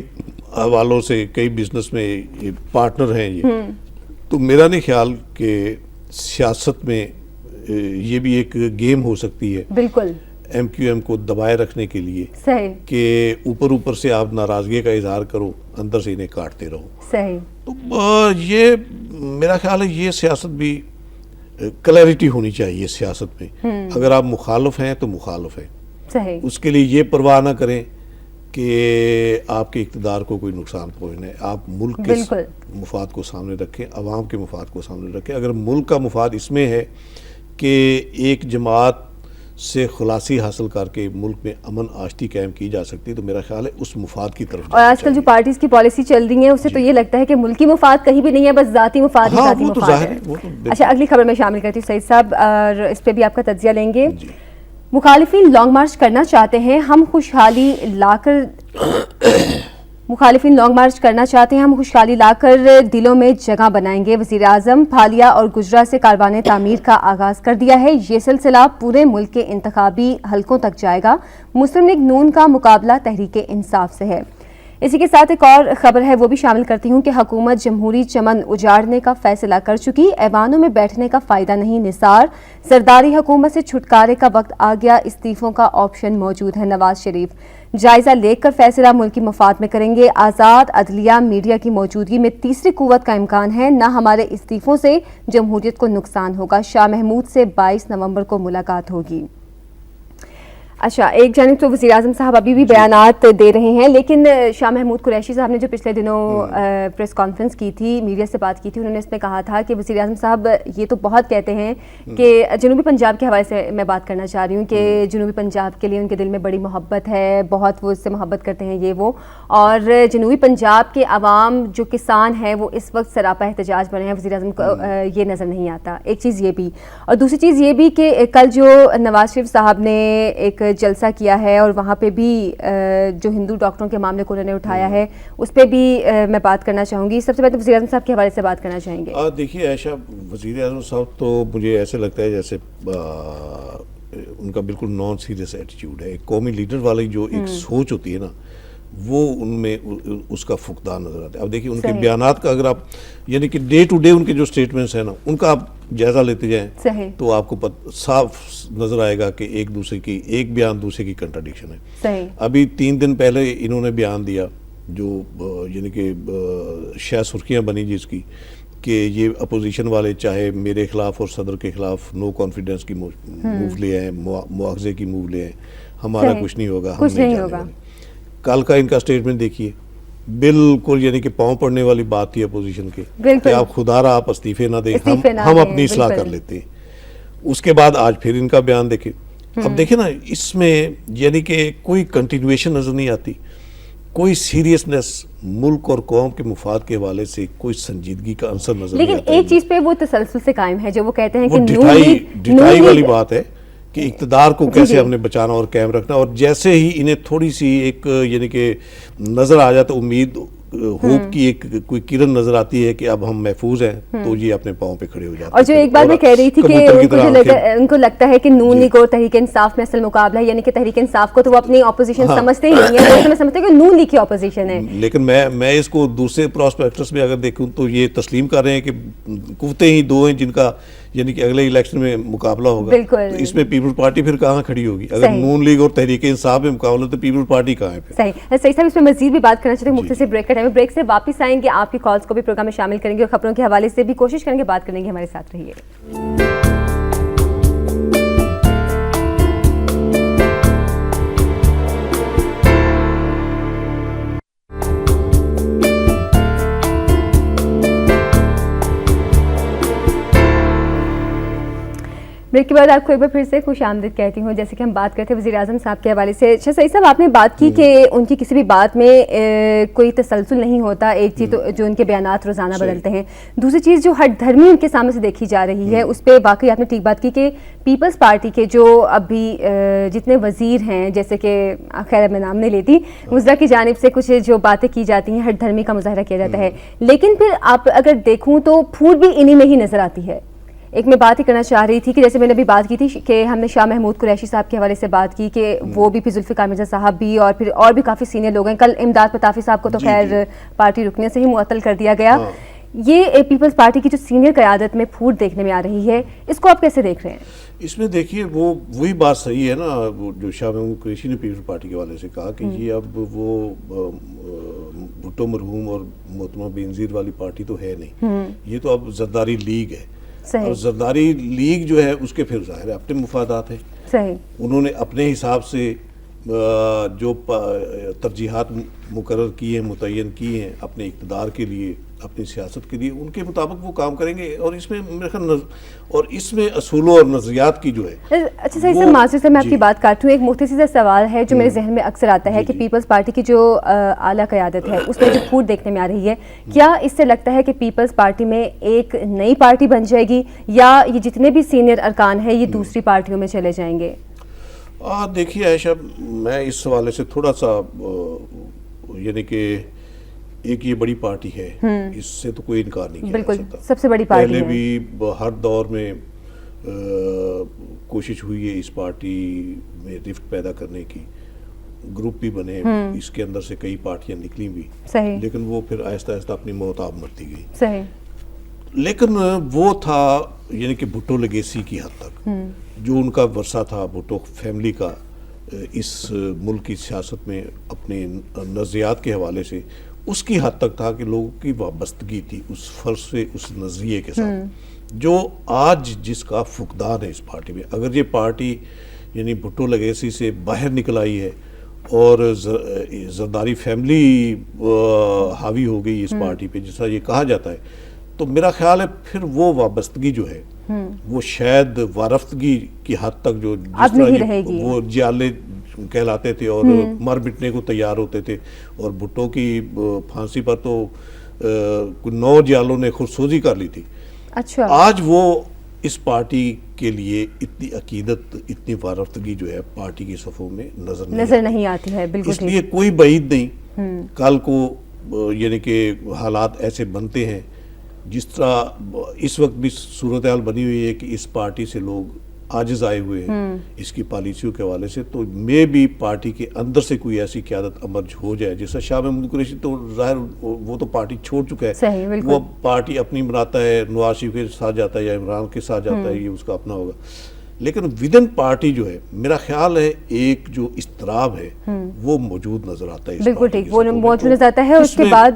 حوالوں سے, کئی بزنس میں پارٹنر ہیں یہ, تو میرا نہیں خیال کہ سیاست میں یہ بھی ایک گیم ہو سکتی ہے بالکل ایم کیو ایم کو دبائے رکھنے کے لیے صحیح کہ اوپر سے آپ ناراضگی کا اظہار کرو, اندر سے انہیں کاٹتے رہو. صحیح. تو یہ میرا خیال ہے یہ سیاست بھی کلیئرٹی ہونی چاہیے سیاست میں. اگر آپ مخالف ہیں تو مخالف ہیں, صحیح, اس کے لیے یہ پرواہ نہ کریں کہ آپ کے اقتدار کو کوئی نقصان پہنچنا ہے. آپ ملک کے مفاد کو سامنے رکھیں, عوام کے مفاد کو سامنے رکھیں. اگر ملک کا مفاد اس میں ہے کہ ایک جماعت سے خلاصی حاصل کر کے ملک میں امن آشتی قائم کی جا سکتی تو میرا خیال ہے اس مفاد کی طرف. اور آج کل جو پارٹیز کی پالیسی چل رہی ہے اسے تو یہ لگتا ہے کہ ملکی مفاد کہیں بھی نہیں ہے, بس ذاتی مفاد ہی ذاتی مفاد ہے. اچھا اگلی خبر میں شامل کرتی ہوں سعید صاحب, اور اس پہ بھی آپ کا تجزیہ لیں گے. مخالفین لانگ مارچ کرنا چاہتے ہیں, ہم خوشحالی لا کر مخالفین لانگ مارچ کرنا چاہتے ہیں, ہم خوشحالی لا کر دلوں میں جگہ بنائیں گے. وزیر اعظم پھالیا اور گجرا سے کاروان تعمیر کا آغاز کر دیا ہے. یہ سلسلہ پورے ملک کے انتخابی حلقوں تک جائے گا. مسلم لیگ نون کا مقابلہ تحریک انصاف سے ہے. اسی کے ساتھ ایک اور خبر ہے وہ بھی شامل کرتی ہوں کہ حکومت جمہوری چمن اجاڑنے کا فیصلہ کر چکی, ایوانوں میں بیٹھنے کا فائدہ نہیں. نثار, زرداری حکومت سے چھٹکارے کا وقت آ گیا, استعفوں کا آپشن موجود ہے. نواز شریف, جائزہ لے کر فیصلہ ملکی مفاد میں کریں گے. آزاد عدلیہ میڈیا کی موجودگی میں تیسری قوت کا امکان ہے, نہ ہمارے استعفوں سے جمہوریت کو نقصان ہوگا. شاہ محمود سے 22 نومبر کو ملاقات ہوگی. اچھا ایک جانب تو وزیر اعظم صاحب ابھی بھی بیانات دے رہے ہیں, لیکن شاہ محمود قریشی صاحب نے جو پچھلے دنوں پریس کانفرنس کی تھی, میڈیا سے بات کی تھی, انہوں نے اس میں کہا تھا کہ وزیر اعظم صاحب یہ تو بہت کہتے ہیں کہ جنوبی پنجاب کے حوالے سے میں بات کرنا چاہ رہی ہوں کہ جنوبی پنجاب کے لیے ان کے دل میں بڑی محبت ہے, بہت وہ اس سے محبت کرتے ہیں یہ وہ, اور جنوبی پنجاب کے عوام جو کسان ہیں وہ اس وقت سراپا احتجاج بنے ہیں. وزیر اعظم کو یہ نظر نہیں آتا. ایک چیز یہ بھی, اور دوسری چیز یہ بھی کہ کل جو نواز شریف صاحب نے ایک جلسہ کیا ہے اور وہاں پہ بھی جو ہندو ڈاکٹروں کے معاملے کو انہوں نے اٹھایا ہے اس پہ بھی میں بات کرنا چاہوں گی. سب سے پہلے وزیر اعظم صاحب کے حوالے سے بات کرنا چاہیں گے. دیکھیے عائشہ, وزیر اعظم صاحب تو مجھے ایسے لگتا ہے جیسے ان کا بالکل نان سیریس ایٹیٹیوڈ ہے. ایک قومی لیڈر والی جو ایک سوچ ہوتی ہے نا وہ ان میں اس کا فقدان نظر آتا ہے. اب دیکھیے ان کے بیانات کا اگر آپ یعنی کہ ڈے ٹو ڈے ان کے جو سٹیٹمنٹس ہیں نا ان کا آپ جائزہ لیتے جائیں تو آپ کو صاف نظر آئے گا کہ ایک دوسرے کی ایک بیان دوسرے کی کنٹراڈکشن ہے. ابھی 3 دن پہلے انہوں نے بیان دیا جو یعنی کہ شاید سرخیاں بنی جس کی کہ یہ اپوزیشن والے چاہے میرے خلاف اور صدر کے خلاف نو کانفیڈنس کی موو لے آئیں, مواخذے کی موو لے آئیں, ہمارا کچھ نہیں ہوگا, ہم نہیں جانے والے. کل کا ان کا سٹیٹمنٹ دیکھیے, بالکل یعنی کہ پاؤں پڑنے والی بات تھی اپوزیشن کے کہ آپ خدا رہا آپ استعفے نہ دیں, ہم اپنی اصلاح کر لیتے ہیں. اس کے بعد آج پھر ان کا بیان دیکھیں. اب دیکھیں نا اس میں یعنی کہ کوئی کنٹینویشن نظر نہیں آتی, کوئی سیریسنس ملک اور قوم کے مفاد کے حوالے سے کوئی سنجیدگی کا عنصر نظر نہیں آتا. لیکن ایک چیز پہ وہ تسلسل سے قائم ہے جو وہ کہتے ہیں کہ ڈٹائی والی بات ہے کہ اقتدار کو کیسے ہم نے بچانا اور قائم رکھنا, اور جیسے ہی انہیں تھوڑی سی ایک یعنی کہ نظر آ جاتا امید ہوپ کی ایک کوئی کرن نظر آتی ہے کہ اب ہم محفوظ ہیں تو یہ اپنے پاؤں پہ کھڑے ہو جاتے ہیں. اور جو ایک بات میں کہہ رہی تھی کہ ان کو لگتا ہے کہ نون لیگ اور تحریک انصاف میں اصل مقابلہ ہے, یعنی کہ تحریک انصاف کو تو وہ اپنی اپوزیشن سمجھتے ہی نہیں ہے, وہ سمجھتے ہیں کہ نون لیگ کی اپوزیشن ہے. لیکن میں اس کو دوسرے پراسپیکٹس میں اگر دیکھوں تو یہ تسلیم کر رہے ہیں کہ قوتیں ہی دو ہیں جن کا یعنی کہ اگلے الیکشن میں مقابلہ ہوگا. بالکل. تو اس میں پیپلز پارٹی پھر کہاں کھڑی ہوگی؟ اگر نون لیگ اور تحریک انصاف میں مقابلہ تو پیپلز پارٹی کہاں ہے پھر؟ صحیح صاحب, اس میں مزید بھی بات کرنا چاہتے ہیں, مختصر بریک کا ٹائم ہے, بریک سے واپس آئیں گے, آپ کی کالز کو بھی پروگرام میں شامل کریں گے اور خبروں کے حوالے سے بھی کوشش کریں گے بات کرنے کی, ہمارے ساتھ رہیے. بریک کے بعد آپ کو ایک بار پھر سے خوش آمدید کہتی ہوں. جیسے کہ ہم بات کرتے ہیں وزیر اعظم صاحب کے حوالے سے, سعید صاحب آپ نے بات کی کہ ان کی کسی بھی بات میں کوئی تسلسل نہیں ہوتا, ایک چیز جو ان کے بیانات روزانہ بدلتے ہیں, دوسری چیز جو ہٹ دھرمی ان کے سامنے سے دیکھی جا رہی ہے اس پہ واقعی آپ نے ٹھیک بات کی کہ پیپلز پارٹی کے جو ابھی جتنے وزیر ہیں, جیسے کہ خیر میں نام نہیں لیتی, وزراء کی جانب سے کچھ جو باتیں کی جاتی ہیں ہٹ دھرمی کا مظاہرہ کیا جاتا ہے, لیکن پھر آپ اگر دیکھوں تو پھول بھی انہی میں ہی نظر آتی ہے. ایک میں بات ہی کرنا چاہ رہی تھی کہ جیسے میں نے ابھی بات کی تھی کہ ہم نے شاہ محمود قریشی صاحب کے حوالے سے بات کی کہ وہ بھی ذوالفقار مرزا صاحب بھی اور پھر اور بھی کافی سینئر لوگ ہیں. کل امداد پتافی صاحب کو تو خیر پارٹی رکنیت سے ہی معطل کر دیا گیا. یہ پیپلز پارٹی کی جو سینئر قیادت میں پھوٹ دیکھنے میں آ رہی ہے, اس کو آپ کیسے دیکھ رہے ہیں؟ اس میں دیکھیے وہی بات صحیح ہے نا جو شاہ محمود قریشی نے پیپلز پارٹی کے حوالے سے کہا کہ یہ اب وہ بھٹو مرحوم اور محترمہ بینظیر والی پارٹی تو ہے نہیں, یہ تو اب زرداری لیگ ہے. اور زرداری لیگ جو ہے اس کے پھر ظاہر ہے اپنے مفادات ہیں. انہوں نے اپنے حساب سے جو ترجیحات مقرر کی ہیں, متعین کی ہیں اپنے اقتدار کے لیے, اپنی سیاست کے لیے, ان کے مطابق وہ کام کریں گے. اور اس میں میرے خیال اور اس میں اصولوں اور نظریات کی جو ہے. اچھا صحیح سے ماسٹر سے میں آپ کی بات کاٹوں, ایک مختصر سا سوال ہے جو میرے ذہن میں اکثر آتا ہے کہ پیپلز پارٹی کی جو اعلیٰ قیادت ہے اس میں جو پھوٹ دیکھنے میں آ رہی ہے, کیا اس سے لگتا ہے کہ پیپلز پارٹی میں ایک نئی پارٹی بن جائے گی یا یہ جتنے بھی سینئر ارکان ہیں یہ دوسری پارٹیوں میں چلے جائیں گے؟ دیکھیے عائشہ, میں اس حوالے سے تھوڑا سا یعنی کہ ایک یہ بڑی پارٹی ہے, اس سے تو کوئی انکار نہیں کیا جا سکتا. سب سے بڑی پارٹی پہلے بھی ہر دور میں کوشش ہوئی ہے اس پارٹی میں رفت پیدا کرنے کی, گروپ بھی بنے, اس کے اندر سے کئی پارٹیاں نکلی بھی, لیکن وہ پھر آہستہ آہستہ اپنی موت آپ مرتی گئی. لیکن وہ تھا یعنی کہ بھٹو لیگیسی کی حد تک, جو ان کا ورثہ تھا بھٹو فیملی کا اس ملک کی سیاست میں اپنے نظریات کے حوالے سے, اس کی حد تک تھا کہ لوگوں کی وابستگی تھی اس فرض سے, اس نظریے کے ساتھ, جو آج جس کا فقدان ہے اس پارٹی میں. اگر یہ پارٹی یعنی بھٹو لیگیسی سے باہر نکل آئی ہے اور زرداری فیملی حاوی ہو گئی اس پارٹی پہ جیسا یہ کہا جاتا ہے, تو میرا خیال ہے پھر وہ وابستگی جو ہے وہ شاید وارفتگی کی حد تک جو جس طرح وہ جیالے کہلاتے تھے اور مر مٹنے کو تیار ہوتے تھے, اور بھٹو کی پھانسی پر تو 9 جیالوں نے خودسوزی کر لی تھی. آج وہ اس پارٹی کے لیے اتنی عقیدت, اتنی وارفتگی جو ہے پارٹی کی صفوں میں نظر نہیں آتی ہے. اس لیے کوئی بعید نہیں کل کو یعنی کہ حالات ایسے بنتے ہیں جس طرح اس وقت بھی صورتحال بنی ہوئی ہے کہ اس پارٹی سے لوگ عاجز آئے ہوئے ہیں اس کی پالیسیوں کے حوالے سے, تو میں بھی پارٹی کے اندر سے کوئی ایسی قیادت امرج ہو جائے. جیسا شاہ محمود قریشی تو ظاہر وہ تو پارٹی چھوڑ چکا ہے, وہ پارٹی اپنی بناتا ہے, نواز شریف کے ساتھ جاتا ہے یا عمران کے ساتھ جاتا ہے, یہ اس کا اپنا ہوگا. لیکن ودن پارٹی جو ہے میرا خیال ہے ایک جو اضطراب ہے وہ موجود نظر آتا ہے. بالکل ٹھیک, وہ موجود نظر آتا ہے. اس کے بعد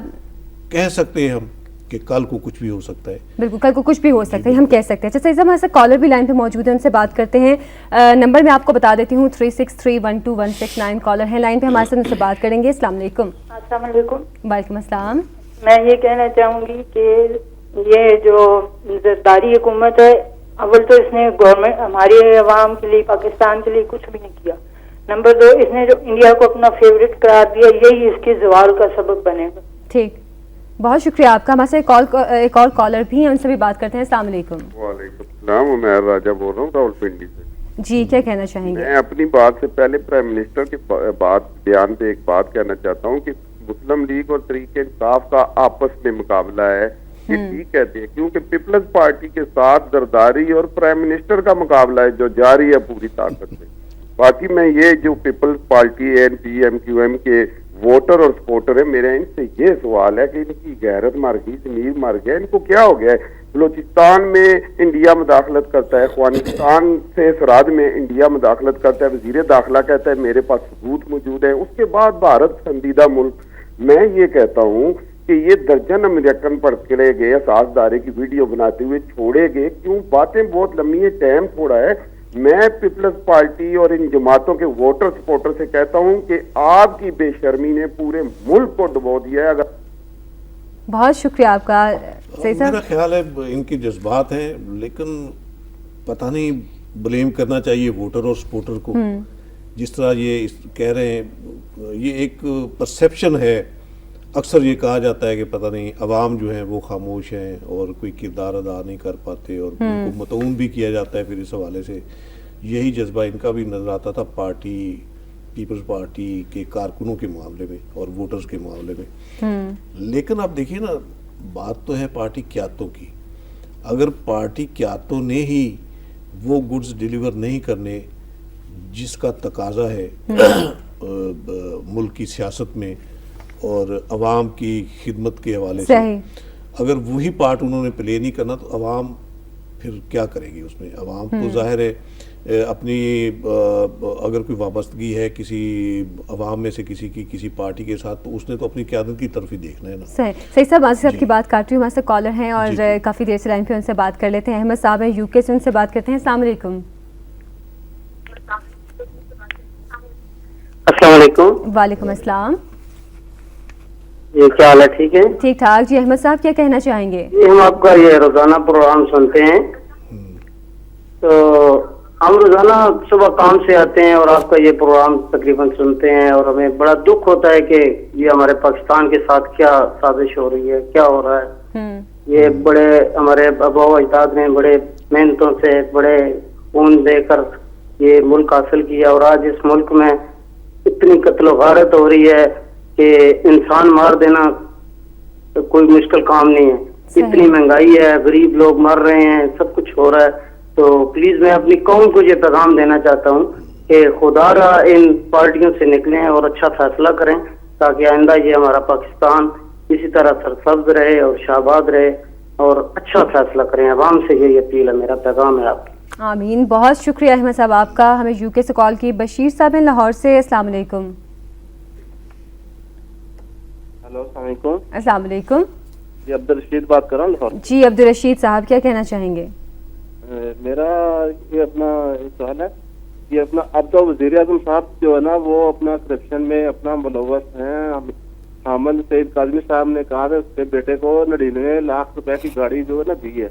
کہہ سکتے ہیں ہم کہ کل کو کچھ بھی ہو سکتا ہے. بالکل کل کو کچھ بھی ہو سکتا ہے, ہم کہہ سکتے ہیں. اچھا صحیح, ہمارے ساتھ کالر بھی لائن پہ موجود ہیں, ان سے بات کرتے ہیں. نمبر میں آپ کو بتا دیتی ہوں 36312169 کالر ہیں لائن پہ ہمارے ساتھ, ان سے بات کریں گے. السلام علیکم. السلام علیکم. وعلیکم السلام. میں یہ کہنا چاہوں گی کہ یہ جو زرداری حکومت ہے, اول تو اس نے گورنمنٹ ہماری عوام کے لیے, پاکستان کے لیے کچھ بھی نہیں کیا. نمبر 2, اس نے جو انڈیا کو اپنا فیوریٹ قرار دیا, یہی اس کے زوال کا سبب بنے گا. ٹھیک, بہت شکریہ آپ کا. ہمارے ایک اور کالر بھی ہیں, ان سے بھی بات کرتے ہیں. السلام علیکم. وعلیکم السلام, میں راجہ بول رہا ہوں راولپنڈی سے. جی, کیا کہنا چاہیں گے؟ میں اپنی بات سے پہلے پرائم منسٹر کے بیان پہ ایک بات کہنا چاہتا ہوں کہ مسلم لیگ اور تحریک انصاف کا آپس میں مقابلہ ہے، یہ ٹھیک کہتے ہیں، کیونکہ پیپلز پارٹی کے ساتھ زرداری اور پرائم منسٹر کا مقابلہ ہے جو جاری ہے پوری طاقت سے۔ باقی میں یہ جو Peoples Party N P M Q M کے ووٹر اور سپورٹر ہیں، میرا ان سے یہ سوال ہے کہ ان کی غیرت مر گئی، ضمیر مر گیا، ان کو کیا ہو گیا ہے؟ بلوچستان میں انڈیا مداخلت کرتا ہے، افغانستان سے سرحد میں انڈیا مداخلت کرتا ہے، وزیر داخلہ کہتا ہے میرے پاس ثبوت موجود ہے، اس کے بعد بھارت پسندیدہ ملک۔ میں یہ کہتا ہوں کہ یہ درجن امریکن پکڑے گئے اساس دارے کی ویڈیو بناتے ہوئے چھوڑے گئے کیوں؟ باتیں بہت لمبی ہیں، ٹائم تھوڑا ہے۔ میں پیپلز پارٹی اور ان جماعتوں کے ووٹر سپورٹر سے کہتا ہوں کہ آپ کی بے شرمی نے پورے ملک کو ڈبو دیا ہے۔ اگر بہت شکریہ آپ کا صحیح صاحب۔ میرا خیال ہے ان کے جذبات ہیں، لیکن پتہ نہیں بلیم کرنا چاہیے ووٹر اور سپورٹر کو، جس طرح یہ کہہ رہے ہیں، یہ ایک پرسیپشن ہے۔ اکثر یہ کہا جاتا ہے کہ پتہ نہیں عوام جو ہیں وہ خاموش ہیں اور کوئی کردار ادا نہیں کر پاتے، اور ان کو مطعون بھی کیا جاتا ہے۔ پھر اس حوالے سے یہی جذبہ ان کا بھی نظر آتا تھا پارٹی، پیپلز پارٹی کے کارکنوں کے معاملے میں اور ووٹرز کے معاملے میں۔ لیکن آپ دیکھیے نا، بات تو ہے پارٹی قیادتوں کی۔ اگر پارٹی قیادتوں نے ہی وہ گڈز ڈیلیور نہیں کرنے جس کا تقاضا ہے ملک کی سیاست میں اور عوام کی خدمت کے حوالے سے، اگر وہی پارٹ انہوں نے پلے نہیں کرنا تو عوام پھر کیا کرے گی اس میں؟ عوام تو ظاہر ہے اپنی اگر کوئی وابستگی ہے کسی عوام میں سے کسی کی کسی پارٹی کے ساتھ، تو اس نے تو اپنی قیادت کی طرف ہی دیکھنا ہے نا۔ صحیح صاحب، آصف صاحب کی بات کاٹ رہی ہوں، ہمارے سے کالر ہیں اور کافی دیر سے لائن پہ ان سے بات کر لیتے ہیں۔ احمد صاحب ہیں یو کے سے، ان سے بات کرتے ہیں۔ السلام علیکم۔ السلام علیکم۔ وعلیکم السلام۔ یہ کیا حال ہے؟ ٹھیک ہے؟ ٹھیک ٹھاک جی۔ احمد صاحب کیا کہنا چاہیں گے؟ جی، ہم آپ کا یہ روزانہ پروگرام سنتے ہیں، تو ہم روزانہ صبح کام سے آتے ہیں اور آپ کا یہ پروگرام تقریباً سنتے ہیں، اور ہمیں بڑا دکھ ہوتا ہے کہ یہ ہمارے پاکستان کے ساتھ کیا سازش ہو رہی ہے، کیا ہو رہا ہے۔ یہ بڑے ہمارے آبا و اجداد نے بڑے محنتوں سے بڑے خون دے کر یہ ملک حاصل کیا، اور آج اس ملک میں اتنی قتل و غارت ہو رہی ہے کہ انسان مار دینا کوئی مشکل کام نہیں ہے۔ اتنی مہنگائی ہے، غریب لوگ مر رہے ہیں، سب کچھ ہو رہا ہے۔ تو پلیز میں اپنی قوم کو یہ پیغام دینا چاہتا ہوں کہ خدا را ان پارٹیوں سے نکلیں اور اچھا فیصلہ کریں، تاکہ آئندہ یہ ہمارا پاکستان اسی طرح سرسبز رہے اور شاباد رہے، اور اچھا فیصلہ کریں۔ عوام سے یہی اپیل ہے، میرا پیغام ہے آپ کی۔ آمین۔ بہت شکریہ احمد صاحب آپ کا، ہمیں یو کے سے کال کی۔ بشیر صاحب ہیں لاہور سے، السلام علیکم۔ ہیلو، السلام علیکم۔ السلام علیکم جی، عبدالرشید بات کر رہا ہوں لاہور۔ جی عبدالرشید صاحب، کیا کہنا چاہیں گے؟ میرا یہ اپنا سوال ہے کہ اپنا اب تو وزیر اعظم صاحب جو ہے نا وہ اپنا کرپشن میں اپنا ملوث ہیں۔ حامد سعید کاظمی صاحب نے کہا تھا اس کے بیٹے کو 99 لاکھ روپے کی گاڑی جو ہے نا دی ہے،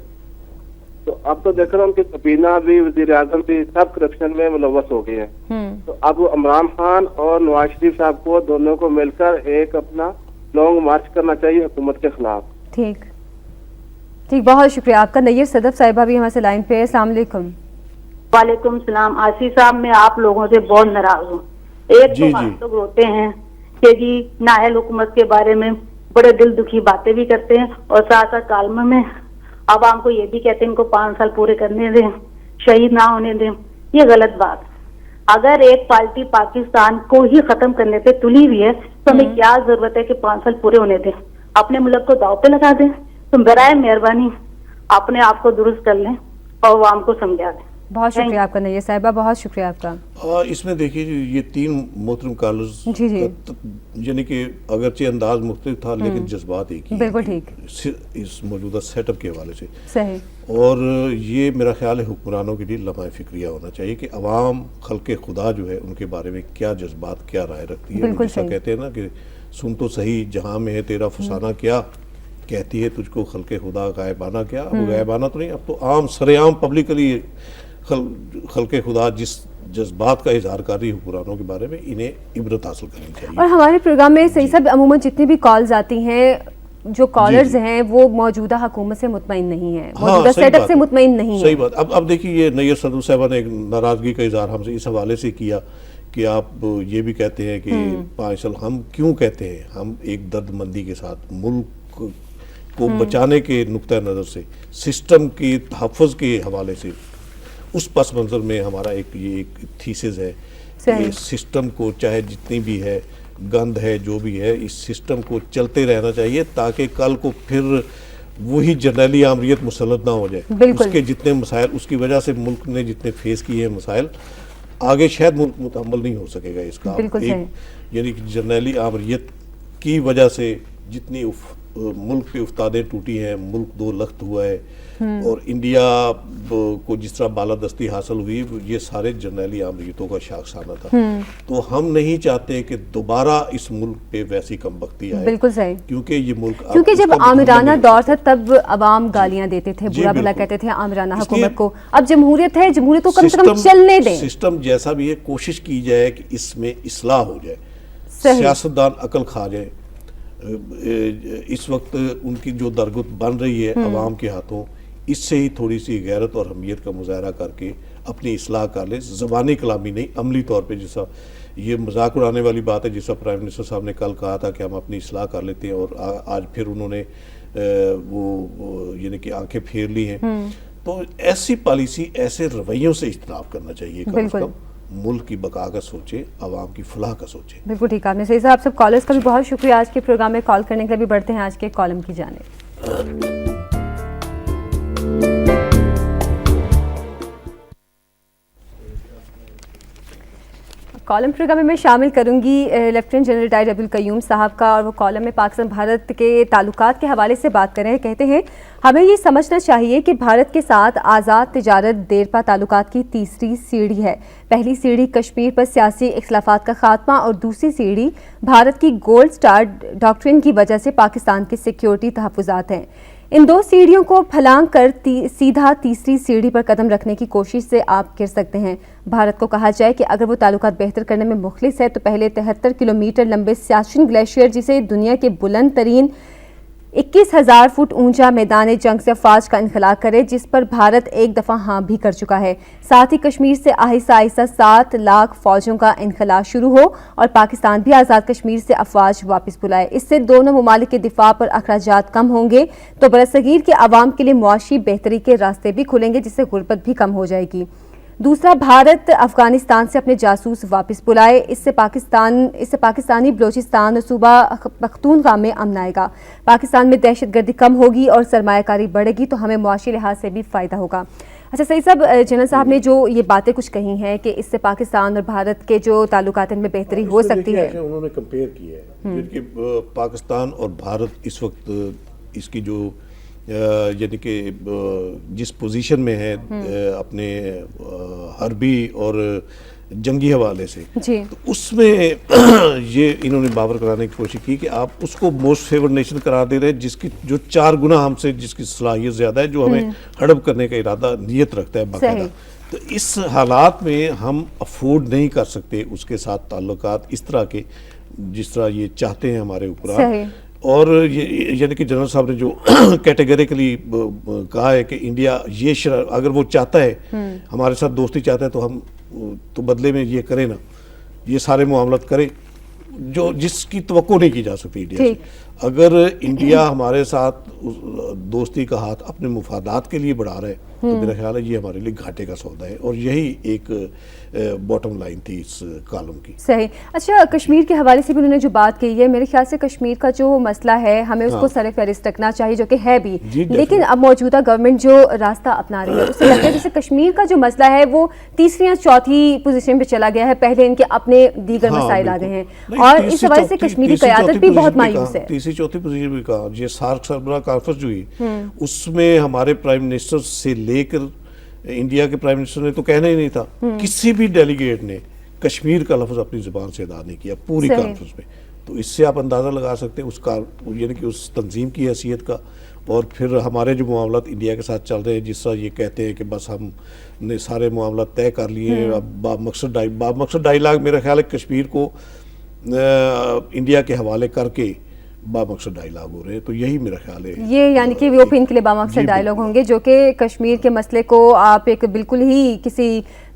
تو اب تو دیکھ رہا ہوں کہ کابینہ بھی وزیر اعظم بھی سب کرپشن میں ملوث ہو گئے ہیں۔ تو اب عمران خان اور نواز شریف صاحب کو دونوں کو مل کر ایک اپنا لانگ مارچ کرنا چاہیے حکومت کے خلاف۔ ٹھیک ٹھیک، بہت شکریہ آپ کا۔ نیر صدف صاحبہ بھی ہمارے سے لائن پہ ہے، السلام علیکم۔ وعلیکم السلام۔ آصف صاحب، میں آپ لوگوں سے بہت ناراض ہوں۔ ایک تو آپ لوگ روتے ہیں کہ جی نااہل حکومت کے بارے میں بڑے دل دکھی باتیں بھی کرتے ہیں، اور ساتھ ساتھ کالم میں عوام کو یہ بھی کہتے ہیں ان کو 5 سال پورے کرنے دیں، شہید نہ ہونے دیں۔ یہ غلط بات۔ اگر ایک پارٹی پاکستان کو ہی ختم کرنے پہ تلی ہوئی ہے تو ہمیں کیا ضرورت ہے کہ 5 سال پورے ہونے دیں؟ اپنے ملک کو داؤ پہ لگا دیں؟ تم برائے مہربانی اپنے آپ کو درست کر لیں اور عوام کو سمجھا دیں۔ بہت شکریہ آپ کا نیر صاحبہ، بہت شکریہ آپ کا۔ اس میں دیکھیے یہ 3 محترم کالرز، یعنی کہ اگرچہ انداز مختلف تھا لیکن جذبات ایک ہی، بالکل ٹھیک، اس موجودہ سیٹ اپ کے حوالے سے صحیح۔ اور یہ میرا خیال ہے حکمرانوں کے لیے لمحہ فکریہ ہونا چاہیے کہ عوام خلق خدا جو ہے ان کے بارے میں کیا جذبات، کیا رائے رکھتی ہے۔ جیسا کہتے ہیں نا کہ سن تو صحیح جہاں میں ہے تیرا فسانہ کیا، کہتی ہے تجھ کو خلق خدا غائبانہ کیا۔ اب غائبانہ تو نہیں، اب تو عام سر عام پبلکلی خلق خدا جس جذبات کا اظہار کر رہی حکمرانوں کے بارے میں، انہیں عبرت حاصل کرنی چاہیے۔ اور ہمارے پروگرام میں صحیح صاحب عموماً جتنی بھی کالز آتی ہیں، جو کالرز ہیں وہ موجودہ حکومت سے مطمئن نہیں ہیں، موجودہ سیٹ اپ سے مطمئن نہیں ہیں۔ صحیح بات۔ اب دیکھیے یہ نیر صدر صاحبہ نے ایک ناراضگی کا اظہار ہم سے اس حوالے سے کیا کہ آپ یہ بھی کہتے ہیں کہ 5 سال ہم کیوں کہتے ہیں، ہم ایک درد مندی کے ساتھ ملک کو بچانے کے نقطہ نظر سے، سسٹم کے تحفظ کے حوالے سے، اس پس منظر میں ہمارا یہ ایک تھیسز ہے کہ سسٹم کو چاہے جتنی بھی ہے گند ہے جو بھی ہے، اس سسٹم کو چلتے رہنا چاہیے تاکہ کل کو پھر وہی جرنیلی آمریت مسلط نہ ہو جائے۔ اس کے جتنے مسائل، اس کی وجہ سے ملک نے جتنے فیس کیے ہیں مسائل، آگے شاید ملک متحمل نہیں ہو سکے گا اس کا۔ یعنی کہ جرنیلی آمریت کی وجہ سے جتنی ملک پہ افتادیں ٹوٹی ہیں، ملک دو لخت ہوا ہے، اور انڈیا کو جس طرح بالادستی حاصل ہوئی، یہ سارے جرنیلی آمریتوں کا شاخسانہ تھا۔ تو ہم نہیں چاہتے کہ دوبارہ اس ملک پہ ویسی کم بختی آئے، بالکل صحیح، کیونکہ یہ ملک، کیونکہ جب آمرانہ دور تھا تب عوام گالیاں دیتے تھے، برا بھلا کہتے تھے آمرانہ حکومت کو، اب جمہوریت ہے، جمہوریت کو کم سے کم چلنے دیں۔ سسٹم جیسا بھی ہے، کوشش کی جائے کہ اس میں اصلاح ہو جائے، سیاستدان عقل کھا جائے۔ اس وقت ان کی جو درگت بن رہی ہے عوام کے ہاتھوں، اس سے ہی تھوڑی سی غیرت اور حمیت کا مظاہرہ کر کے اپنی اصلاح کر لیں، زبانی کلامی نہیں، عملی طور پہ۔ جیسا یہ مذاق اڑانے والی بات ہے، جیسا پرائم منسٹر صاحب نے کل کہا تھا کہ ہم اپنی اصلاح کر لیتے ہیں، اور آج پھر انہوں نے وہ یعنی کہ آنکھیں پھیر لی ہیں۔ تو ایسی پالیسی، ایسے رویوں سے اجتناب کرنا چاہیے، کم از کم ملک کی بقا کا سوچے، عوام کی فلاح کا سوچے۔ بالکل ٹھیک آپ نے صحیح صاحب، سب کالرز کا بھی بہت شکریہ آج کے پروگرام میں کال کرنے کے لیے۔ بھی بڑھتے ہیں آج کے کالم کی جانب۔ کالم پروگرام میں میں شامل کروں گی لیفٹیننٹ جنرل ریٹائرڈ عبدالقیوم صاحب کا، اور وہ کالم میں پاکستان بھارت کے تعلقات کے حوالے سے بات کر رہے ہیں۔ کہتے ہیں ہمیں یہ سمجھنا چاہیے کہ بھارت کے ساتھ آزاد تجارت دیرپا تعلقات کی تیسری سیڑھی ہے۔ پہلی سیڑھی کشمیر پر سیاسی اختلافات کا خاتمہ، اور دوسری سیڑھی بھارت کی گولڈ سٹار ڈاکٹرن کی وجہ سے پاکستان کے سیکیورٹی تحفظات ہیں۔ ان دو سیڑھیوں کو پھلانگ کر سیدھا تیسری سیڑھی پر قدم رکھنے کی کوشش سے آپ گر سکتے ہیں۔ بھارت کو کہا جائے کہ اگر وہ تعلقات بہتر کرنے میں مخلص ہے تو پہلے 73 کلومیٹر لمبے سیاچن گلیشیئر، جسے دنیا کے بلند ترین 21,000 فٹ اونچا میدان جنگ سے افواج کا انخلا کرے، جس پر بھارت ایک دفعہ ہاں بھی کر چکا ہے۔ ساتھ ہی کشمیر سے آہستہ آہستہ 7 لاکھ فوجوں کا انخلا شروع ہو، اور پاکستان بھی آزاد کشمیر سے افواج واپس بلائے۔ اس سے دونوں ممالک کے دفاع پر اخراجات کم ہوں گے، تو برصغیر کے عوام کے لیے معاشی بہتری کے راستے بھی کھلیں گے، جس سے غربت بھی کم ہو جائے گی۔ دوسرا، بھارت افغانستان سے اپنے جاسوس واپس بلائے، اس سے پاکستانی بلوچستان اور صوبہ پختونخوا میں امن آئے گا۔ پاکستان میں دہشت گردی کم ہوگی اور سرمایہ کاری بڑھے گی، تو ہمیں معاشی لحاظ سے بھی فائدہ ہوگا۔ اچھا سعید صاحب، جنرل صاحب نے جو یہ باتیں کچھ کہی ہیں کہ اس سے پاکستان اور بھارت کے جو تعلقات ان میں بہتری ہو سکتی ہے، انہوں نے کمپیئر کیا ہے کہ پاکستان اور بھارت اس وقت اس کی جو یعنی کہ جس پوزیشن میں ہے اپنے حربی اور جنگی حوالے سے، تو اس میں یہ انہوں نے باور کرانے کی کوشش کی کہ آپ اس کو موسٹ فیورڈ نیشن قرار دے رہے ہیں، جس کی جو 4 گنا ہم سے جس کی صلاحیت زیادہ ہے، جو ہمیں ہڑپ کرنے کا ارادہ نیت رکھتا ہے باقاعدہ۔ تو اس حالات میں ہم افورڈ نہیں کر سکتے اس کے ساتھ تعلقات اس طرح کے جس طرح یہ چاہتے ہیں ہمارے اوپر۔ اور یعنی کہ جنرل صاحب نے جو کیٹیگریکلی کہا ہے کہ انڈیا یہ اگر وہ چاہتا ہے ہمارے ساتھ دوستی چاہتا ہے، تو ہم تو بدلے میں یہ کرے نا، یہ سارے معاملات کرے جو جس کی توقع نہیں کی جا سکتی انڈیا سے۔ اگر انڈیا ہمارے ساتھ دوستی کا ہاتھ اپنے مفادات کے لیے بڑھا رہا ہے، تو میرا خیال ہے یہ ہمارے لیے گھاٹے کا سودا ہے، اور یہی ایک باٹم لائن تھی اس کالم کی۔ صحیح۔ اچھا، کشمیر کے حوالے سے بھی انہوں نے جو بات کہی ہے، میرے خیال سے کشمیر کا جو مسئلہ ہے ہمیں اس کو سر فہرست رکھنا چاہیے، جو کہ ہے بھی، لیکن اب موجودہ گورنمنٹ جو راستہ اپنا رہی ہے، اس سے لگتا ہے جیسے کشمیر کا جو مسئلہ ہے وہ تیسری یا چوتھی پوزیشن پہ چلا گیا ہے، پہلے ان کے اپنے دیگر مسائل آ گئے ہیں، اور اس حوالے سے کشمیری قیادت بھی بہت مایوس ہے۔ تیسری چوتھی پوزیشن بھی کہا، یہ سارک سربراہ کانفرنس جو ہوئی اس میں ہمارے پرائم منسٹر سے لے کر انڈیا کے پرائم منسٹر نے تو کہنا ہی نہیں تھا، کسی بھی ڈیلیگیٹ نے کشمیر کا لفظ اپنی زبان سے ادا نہیں کیا پوری کانفرنس میں۔ تو اس سے آپ اندازہ لگا سکتے ہیں اس کا یعنی کہ اس تنظیم کی حیثیت کا، اور پھر ہمارے جو معاملات انڈیا کے ساتھ چل رہے ہیں، جس طرح یہ کہتے ہیں کہ بس ہم نے سارے معاملات طے کر لیے ہیں، اب باب مقصد ڈائیلاگ میرا خیال ہے کشمیر کو انڈیا کے حوالے کر کے بامقصد ڈائیلاگ ہو رہے ہیں، تو یہی میرا خیال ہے یہ یعنی کہ وہ ان کے لیے بامقصد ڈائیلاگ ہوں گے، جو کہ کشمیر کے مسئلے کو آپ ایک بالکل ہی کسی